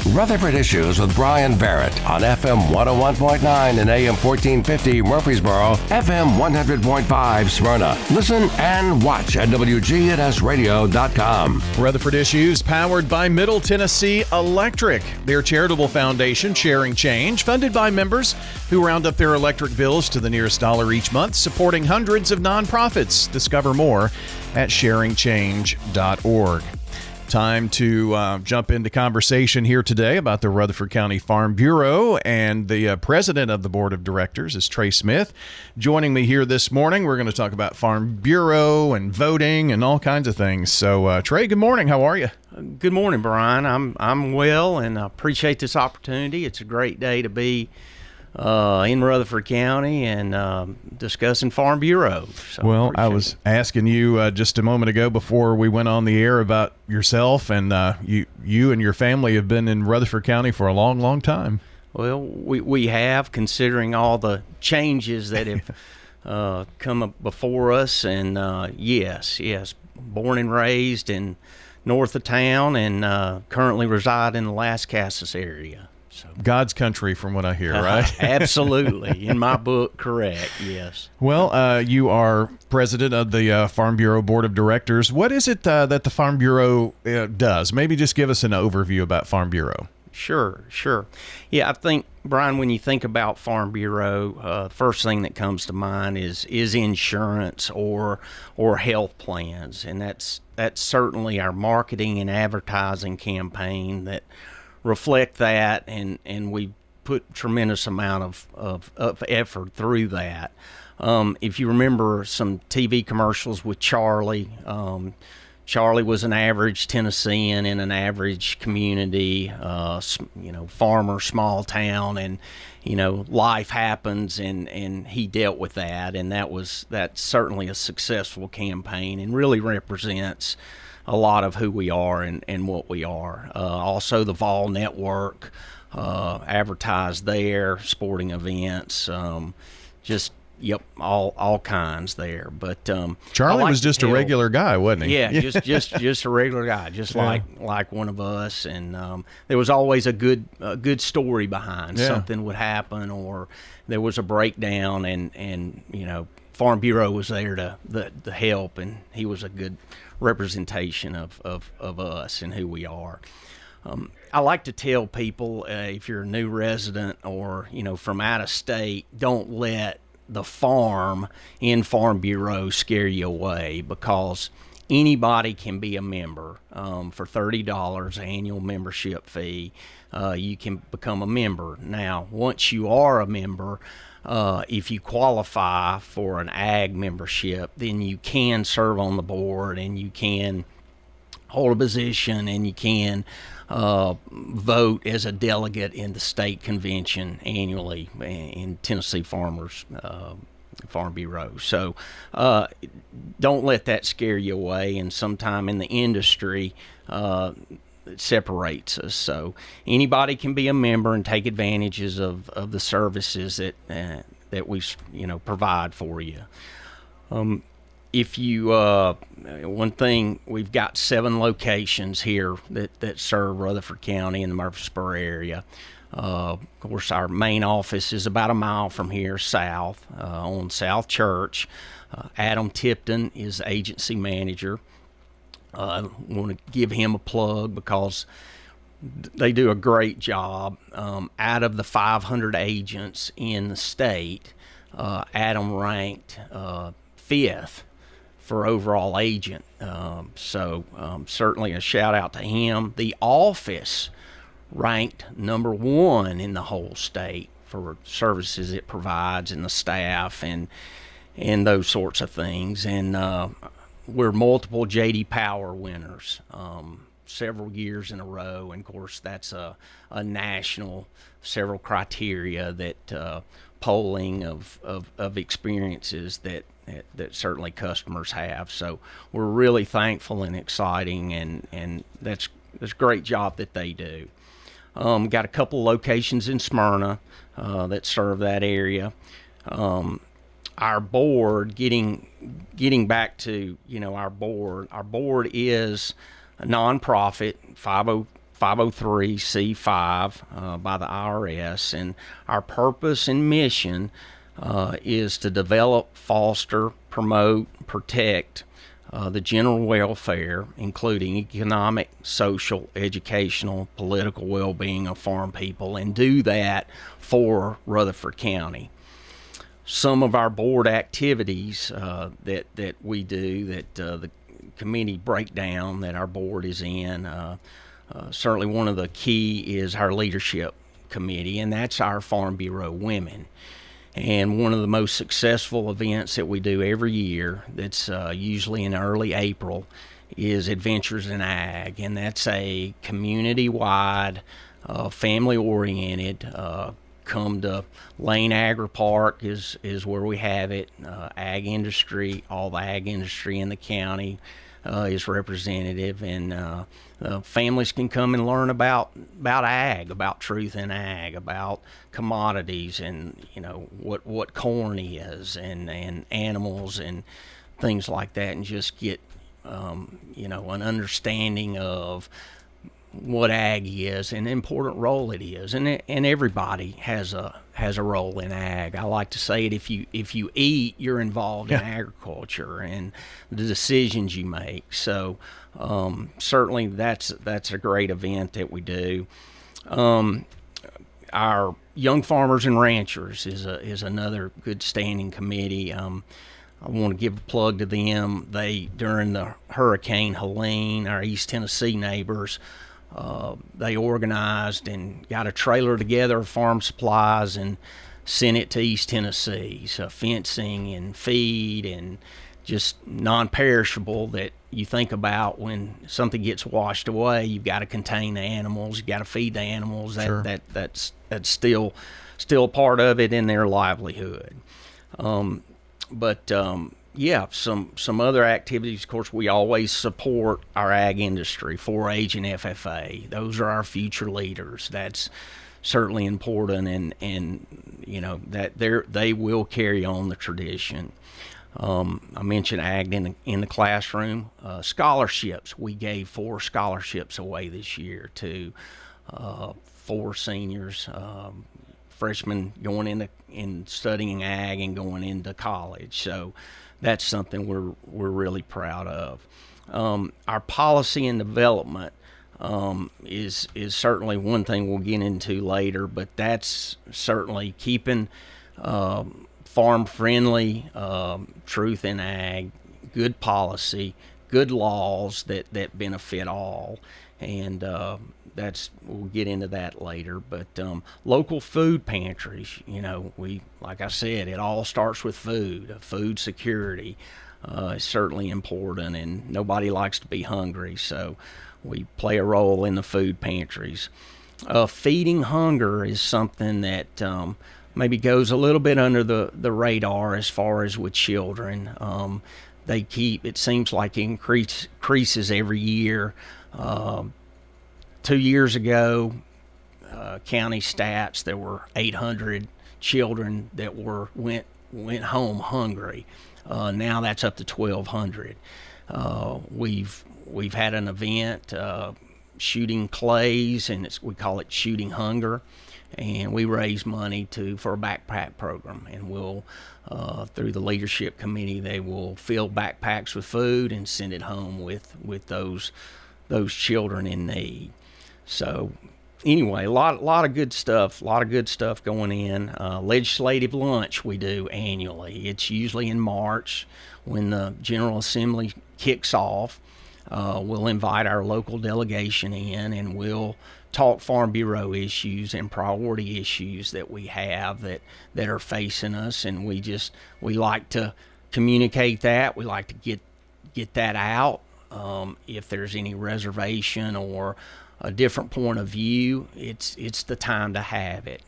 Rutherford Issues with Bryan Barrett on FM 101.9 and AM 1450 Murfreesboro, FM 100.5 Smyrna. Listen and watch at WGNSradio.com. Rutherford Issues powered by Middle Tennessee Electric. Their charitable foundation, Sharing Change, funded by members who round up their electric bills to the nearest dollar each month, supporting hundreds of nonprofits. Discover more at sharingchange.org. Time to jump into conversation here today about the Rutherford County Farm Bureau, and the president of the board of directors is Trey Smith. Joining me here this morning, we're going to talk about Farm Bureau and voting and all kinds of things. So, Trey, good morning. How are you? Good morning, Brian. I'm well, and I appreciate this opportunity. It's a great day to be in Rutherford County and discussing Farm Bureau. So well, I was asking you just a moment ago before we went on the air about yourself, and you and your family have been in Rutherford County for a long, long time. Well, we have, considering all the changes that have come up before us, and yes, born and raised in north of town, and currently reside in the Las Casas area. So. God's country, from what I hear, right? Absolutely. In my book, correct, yes. Well, you are president of the Farm Bureau Board of Directors. What is it that the Farm Bureau does? Maybe just give us an overview about Farm Bureau. Sure. Yeah, I think, Brian, when you think about Farm Bureau, first thing that comes to mind is insurance or health plans, and that's certainly our marketing and advertising campaign that reflect that, and we put tremendous amount of effort through that. If you remember some TV commercials with Charlie, Charlie was an average Tennessean in an average community, farmer, small town, and life happens, and he dealt with that, and that's certainly a successful campaign and really represents a lot of who we are and what we are. Also, the Vol Network, advertised there, sporting events, all kinds there. But Charlie was just a regular guy, wasn't he? Yeah, just a regular guy, like one of us. And there was always a good story behind something would happen, or there was a breakdown, and Farm Bureau was there to help, and he was a good representation of us and who we are. I like to tell people, if you're a new resident or from out of state, don't let the farm in Farm Bureau scare you away, because anybody can be a member. For $30 annual membership fee, you can become a member. Now, once you are a member, if you qualify for an ag membership, then you can serve on the board, and you can hold a position, and you can vote as a delegate in the state convention annually in Tennessee Farm Bureau. So don't let that scare you away, and sometime in the industry it separates us. So anybody can be a member and take advantages of the services that we provide for you. If you one thing, we've got 7 locations here that serve Rutherford County and the Murfreesboro area. Of course, our main office is about a mile from here south, on South Church. Adam Tipton is agency manager. I want to give him a plug because they do a great job. Out of the 500 agents in the state, Adam ranked 5th for overall agent. So certainly a shout out to him. The office ranked number 1 in the whole state for services it provides, and the staff and those sorts of things. And we're multiple J.D. Power winners several years in a row, and of course that's a national, several criteria that polling of experiences that certainly customers have. So we're really thankful and exciting, and that's a great job that they do. Got a couple locations in Smyrna that serve that area. Our board, getting back to our board is a nonprofit, 503c5 by the IRS, and our purpose and mission is to develop, foster, promote, protect the general welfare, including economic, social, educational, political well-being of farm people, and do that for Rutherford County. Some of our board activities that we do, that the committee breakdown that our board is in, certainly one of the key is our leadership committee, and that's our Farm Bureau Women. And one of the most successful events that we do every year, that's usually in early April, is Adventures in Ag. And that's a community-wide, family-oriented, come to Lane Agri Park is where we have it. Ag industry, all the ag industry in the county is representative, and families can come and learn about ag, about truth in ag, about commodities, and what corn is, and animals and things like that, and just get an understanding of what ag is and the important role it is, and everybody has a role in ag. I like to say it: if you eat, you're involved in agriculture and the decisions you make. So certainly that's a great event that we do. Our Young Farmers and Ranchers is another good standing committee. I want to give a plug to them. They, during the Hurricane Helene, our East Tennessee neighbors, they organized and got a trailer together of farm supplies and sent it to East Tennessee. So fencing and feed and just non-perishable that you think about when something gets washed away. You've got to contain the animals. You've got to feed the animals. That's still part of it in their livelihood. Yeah, some other activities. Of course, we always support our ag industry, 4-H and FFA. Those are our future leaders. That's certainly important, and that they will carry on the tradition. I mentioned ag in the classroom. Scholarships. We gave 4 scholarships away this year to 4 seniors, freshmen going into studying ag and going into college. So that's something we're really proud of. Our policy and development is certainly one thing we'll get into later, but that's certainly keeping farm-friendly, truth in ag, good policy, good laws that benefit all, and we'll get into that later. But local food pantries, like I said, it all starts with food. Food security is certainly important, and nobody likes to be hungry, so we play a role in the food pantries. Feeding hunger is something that maybe goes a little bit under the radar as far as with children. It seems like it increases every year. 2 years ago, county stats, there were 800 children that went home hungry. Now that's up to 1,200. We've had an event, shooting clays, and we call it Shooting Hunger, and we raise money for a backpack program, and we'll through the leadership committee, they will fill backpacks with food and send it home with those children in need. So anyway, a lot of good stuff, going in. Legislative lunch we do annually. It's usually in March when the General Assembly kicks off. We'll invite our local delegation in, and we'll talk Farm Bureau issues and priority issues that we have that are facing us, and we like to communicate that. We like to get that out. If there's any reservation or a different point of view, it's the time to have it.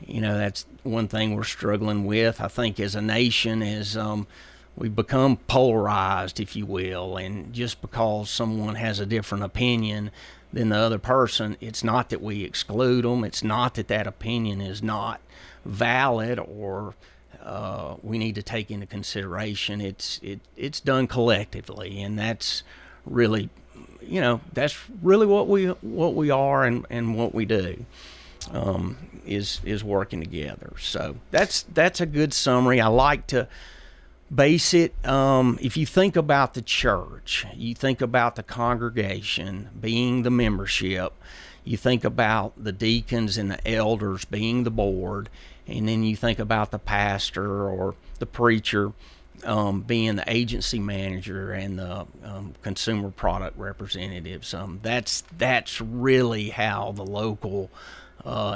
That's one thing we're struggling with, I think, as a nation, is we've become polarized, if you will, and just because someone has a different opinion than the other person, it's not that we exclude them. It's not that opinion is not valid or we need to take into consideration. It's done collectively, and that's really that's really what we are and what we do. Is working together. So that's a good summary. I like to base it. If you think about the church, you think about the congregation being the membership, you think about the deacons and the elders being the board, and then you think about the pastor or the preacher being the agency manager and the consumer product representatives. That's really how the local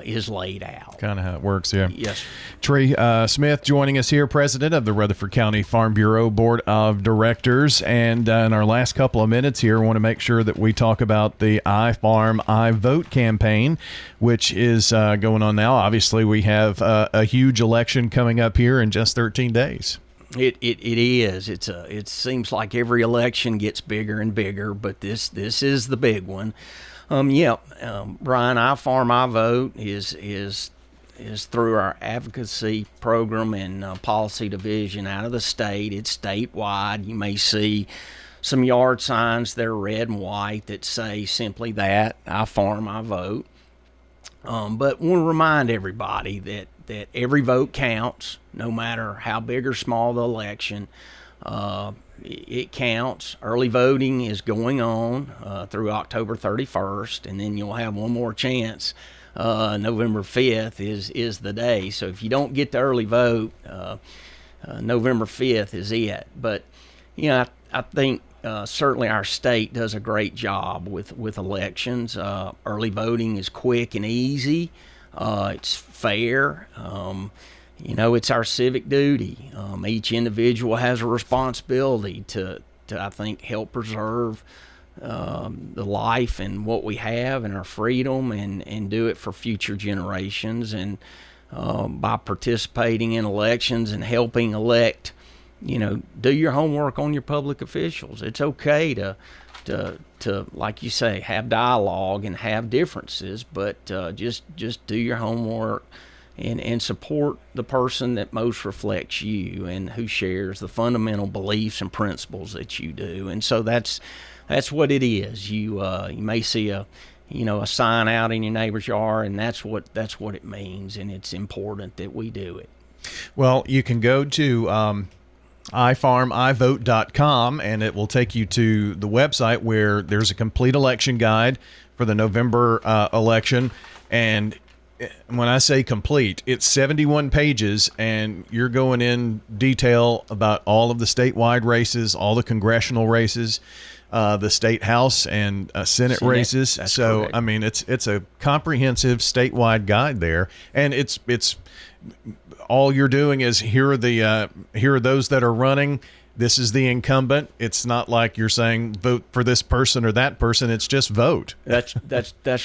is laid out. Kind of how it works, yeah. Yes. Trey Smith joining us here, president of the Rutherford County Farm Bureau Board of Directors. And in our last couple of minutes here, I want to make sure that we talk about the iFarm, iVote campaign, which is going on now. Obviously, we have a huge election coming up here in just 13 days. It is. It seems like every election gets bigger and bigger, but this is the big one. Brian, iFarm, iVote is through our advocacy program and policy division out of the state. It's statewide. You may see some yard signs that are red and white that say simply that, iFarm, iVote. But want to remind everybody that every vote counts, no matter how big or small the election. It counts. Early voting is going on through October 31st, and then you'll have one more chance. November 5th is the day. So if you don't get the early vote, November 5th is it. But I think certainly our state does a great job with elections. Early voting is quick and easy. It's fair. It's our civic duty. Each individual has a responsibility to I think, help preserve the life and what we have and our freedom and do it for future generations. And by participating in elections and helping elect, do your homework on your public officials. It's okay to like you say, have dialogue and have differences, but just do your homework and support the person that most reflects you and who shares the fundamental beliefs and principles that you do. And so that's what it is. You may see a sign out in your neighbor's yard, and that's what it means, and it's important that we do it. Well, you can go to iFarmiVote.com, and it will take you to the website where there's a complete election guide for the November election. And when I say complete, it's 71 pages, and you're going in detail about all of the statewide races, all the congressional races, the state house and Senate races. That's so correct. I mean, it's a comprehensive statewide guide there, and it's all you're doing is here are those that are running. This is the incumbent. It's not like you're saying vote for this person or that person. It's just vote. That's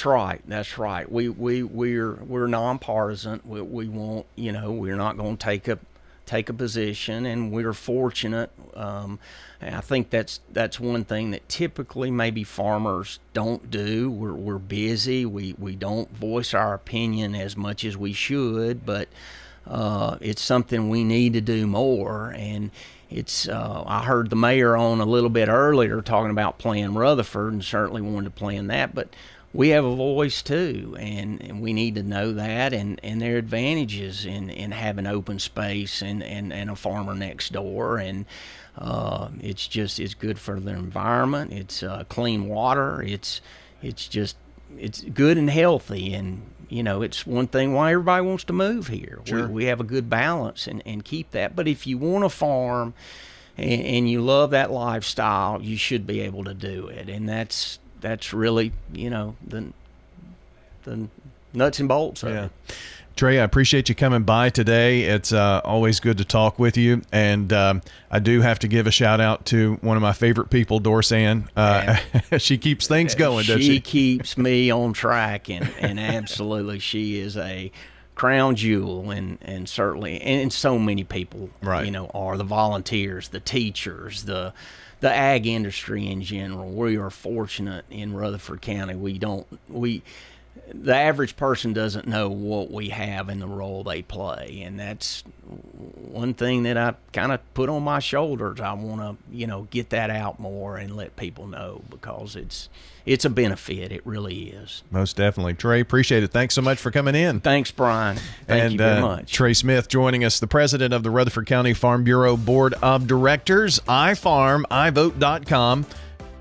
right. That's right. We're nonpartisan. We won't. We're not going to take a position, and we're fortunate. And I think that's one thing that typically maybe farmers don't do. We're busy. We don't voice our opinion as much as we should, but it's something we need to do more. And it's I heard the mayor on a little bit earlier talking about playing Rutherford, and certainly wanted to play in that, but we have a voice too, and we need to know that, and there are advantages in having open space and a farmer next door, and it's good for the environment. It's clean water. It's good and healthy, and it's one thing why everybody wants to move here. Sure. We have a good balance and keep that. But if you want to farm and you love that lifestyle, you should be able to do it, and that's really the nuts and bolts of it. Trey, I appreciate you coming by today. It's always good to talk with you, and I do have to give a shout out to one of my favorite people, Dorsan. She keeps things going, doesn't she? She keeps me on track, and absolutely, she is a crown jewel, and certainly, and so many people, right, are the volunteers, the teachers, the ag industry in general. We are fortunate in Rutherford County. The average person doesn't know what we have and the role they play, and that's one thing that I kind of put on my shoulders. I want to, get that out more and let people know, because it's a benefit. It really is. Most definitely. Trey, appreciate it. Thanks so much for coming in. Thanks, Bryan. Thank you very much. Trey Smith joining us, the president of the Rutherford County Farm Bureau Board of Directors. iFarm, iVote.com.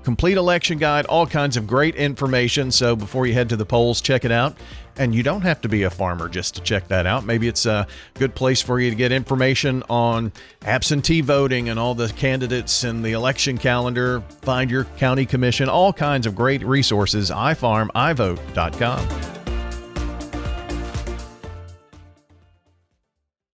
Complete election guide, all kinds of great information. So before you head to the polls, check it out. And you don't have to be a farmer just to check that out. Maybe it's a good place for you to get information on absentee voting and all the candidates and the election calendar. Find your county commission, all kinds of great resources. iFarm, iVote.com.